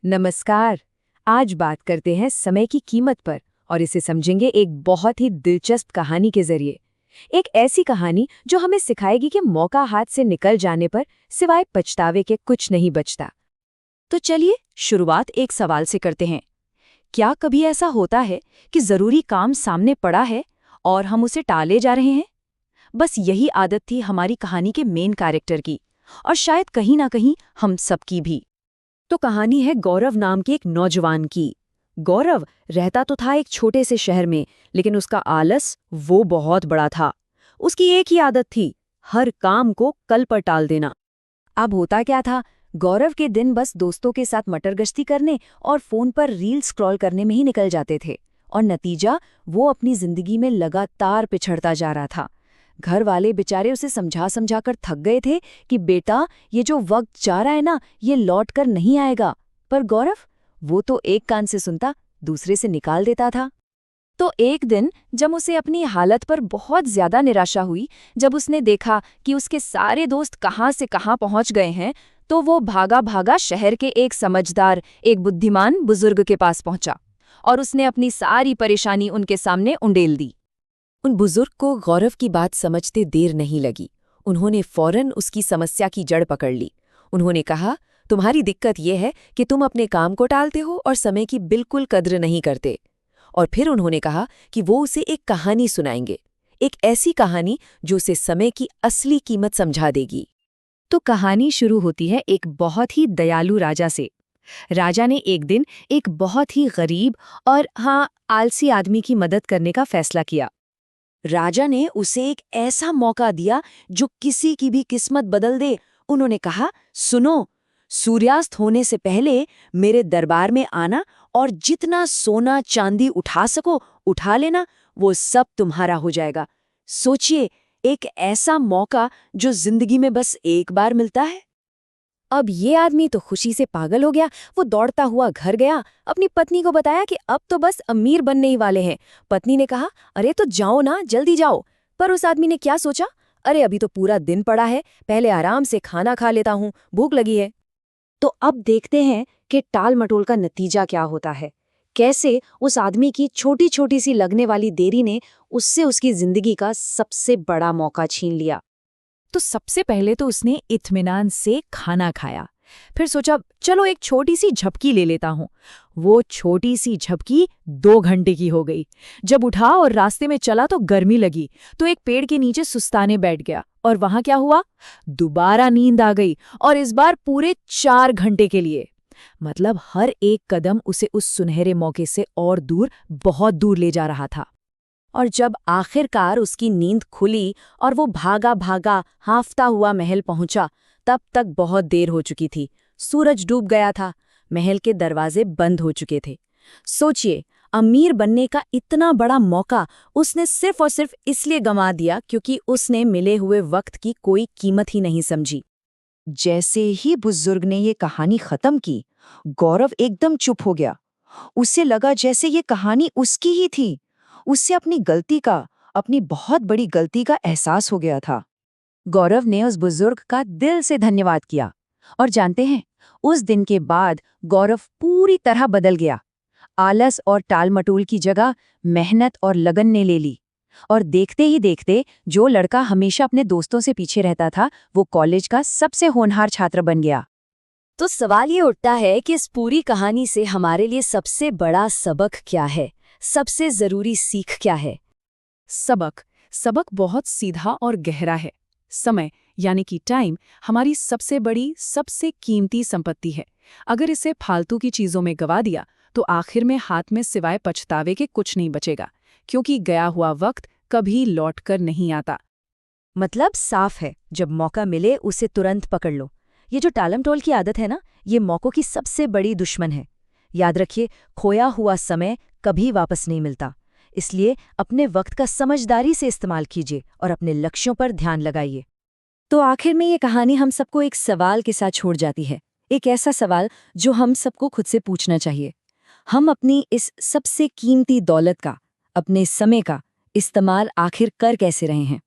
नमस्कार। आज बात करते हैं समय की कीमत पर और इसे समझेंगे एक बहुत ही दिलचस्प कहानी के जरिए। एक ऐसी कहानी जो हमें सिखाएगी कि मौका हाथ से निकल जाने पर सिवाय पछतावे के कुछ नहीं बचता। तो चलिए शुरुआत एक सवाल से करते हैं। क्या कभी ऐसा होता है कि जरूरी काम सामने पड़ा है और हम उसे टाले जा रहे हैं? बस यही आदत थी हमारी कहानी के मेन कैरेक्टर की, और शायद कहीं ना कहीं हम सबकी भी। तो कहानी है गौरव नाम के एक नौजवान की। गौरव रहता तो था एक छोटे से शहर में, लेकिन उसका आलस वो बहुत बड़ा था। उसकी एक ही आदत थी, हर काम को कल पर टाल देना। अब होता क्या था, गौरव के दिन बस दोस्तों के साथ मटर गश्ती करने और फोन पर रील स्क्रॉल करने में ही निकल जाते थे, और नतीजा वो अपनी जिंदगी में लगातार पिछड़ता जा रहा था। घर वाले बेचारे उसे समझा समझा कर थक गए थे कि बेटा, ये जो वक्त जा रहा है ना, ये लौट कर नहीं आएगा। पर गौरव, वो तो एक कान से सुनता, दूसरे से निकाल देता था। तो एक दिन जब उसे अपनी हालत पर बहुत ज्यादा निराशा हुई, जब उसने देखा कि उसके सारे दोस्त कहाँ से कहाँ पहुंच गए हैं, तो वो भागा भागा शहर के एक समझदार, एक बुद्धिमान बुजुर्ग के पास पहुंचा और उसने अपनी सारी परेशानी उनके सामने उंडेल दी। उन बुजुर्ग को गौरव की बात समझते देर नहीं लगी। उन्होंने फौरन उसकी समस्या की जड़ पकड़ ली। उन्होंने कहा, तुम्हारी दिक्कत यह है कि तुम अपने काम को टालते हो और समय की बिल्कुल कद्र नहीं करते। और फिर उन्होंने कहा कि वो उसे एक कहानी सुनाएंगे, एक ऐसी कहानी जो उसे समय की असली कीमत समझा देगी। तो कहानी शुरू होती है एक बहुत ही दयालु राजा से। राजा ने एक दिन एक बहुत ही गरीब और आलसी आदमी की मदद करने का फैसला किया। राजा ने उसे एक ऐसा मौका दिया जो किसी की भी किस्मत बदल दे। उन्होंने कहा, सुनो, सूर्यास्त होने से पहले मेरे दरबार में आना और जितना सोना चांदी उठा सको उठा लेना, वो सब तुम्हारा हो जाएगा। सोचिए, एक ऐसा मौका जो जिंदगी में बस एक बार मिलता है। अब ये आदमी तो खुशी से पागल हो गया। वो दौड़ता हुआ घर गया, अपनी पत्नी को बताया कि अब तो बस अमीर बनने ही वाले हैं। पत्नी ने कहा, अरे तो जाओ ना, जल्दी जाओ। पर उस आदमी ने क्या सोचा, अरे अभी तो पूरा दिन पड़ा है, पहले आराम से खाना खा लेता हूँ, भूख लगी है। तो अब देखते हैं कि टाल मटोल का नतीजा क्या होता है। कैसे उस आदमी की छोटी छोटी सी लगने वाली देरी ने उससे उसकी जिंदगी का सबसे बड़ा मौका छीन लिया। तो सबसे पहले तो उसने इत्मीनान से खाना खाया। फिर सोचा, चलो एक छोटी सी झपकी ले लेता हूँ। वो छोटी सी झपकी 2 घंटे की हो गई। जब उठा और रास्ते में चला तो गर्मी लगी, तो एक पेड़ के नीचे सुस्ताने बैठ गया। और वहां क्या हुआ, दोबारा नींद आ गई, और इस बार पूरे 4 घंटे के लिए। मतलब हर एक कदम उसे उस सुनहरे मौके से और दूर, बहुत दूर ले जा रहा था। और जब आखिरकार उसकी नींद खुली और वो भागा भागा हांफता हुआ महल पहुंचा, तब तक बहुत देर हो चुकी थी। सूरज डूब गया था, महल के दरवाजे बंद हो चुके थे। सोचिए, अमीर बनने का इतना बड़ा मौका उसने सिर्फ और सिर्फ इसलिए गंवा दिया क्योंकि उसने मिले हुए वक्त की कोई कीमत ही नहीं समझी। जैसे ही बुजुर्ग ने ये कहानी खत्म की, गौरव एकदम चुप हो गया। उसे लगा जैसे ये कहानी उसकी ही थी। उससे अपनी गलती का, अपनी बहुत बड़ी गलती का एहसास हो गया था। गौरव ने उस बुजुर्ग का दिल से धन्यवाद किया। और जानते हैं, उस दिन के बाद गौरव पूरी तरह बदल गया। आलस और टालमटोल की जगह मेहनत और लगन ने ले ली। और देखते ही देखते जो लड़का हमेशा अपने दोस्तों से पीछे रहता था, वो कॉलेज का सबसे होनहार छात्र बन गया। तो सवाल ये उठता है कि इस पूरी कहानी से हमारे लिए सबसे बड़ा सबक क्या है? सबसे जरूरी सीख क्या है? सबक बहुत सीधा और गहरा है। समय यानी कि टाइम हमारी सबसे बड़ी, सबसे कीमती संपत्ति है। अगर इसे फालतू की चीजों में गवा दिया तो आखिर में हाथ में सिवाय पछतावे के कुछ नहीं बचेगा, क्योंकि गया हुआ वक्त कभी लौट कर नहीं आता। मतलब साफ है, जब मौका मिले उसे तुरंत पकड़ लो। ये जो टालमटोल की आदत है ना, ये मौकों की सबसे बड़ी दुश्मन है। याद रखिए, खोया हुआ समय कभी वापस नहीं मिलता। इसलिए अपने वक्त का समझदारी से इस्तेमाल कीजिए और अपने लक्ष्यों पर ध्यान लगाइए। तो आखिर में ये कहानी हम सबको एक सवाल के साथ छोड़ जाती है। एक ऐसा सवाल जो हम सबको खुद से पूछना चाहिए। हम अपनी इस सबसे कीमती दौलत का, अपने समय का इस्तेमाल आखिर कर कैसे रहे हैं?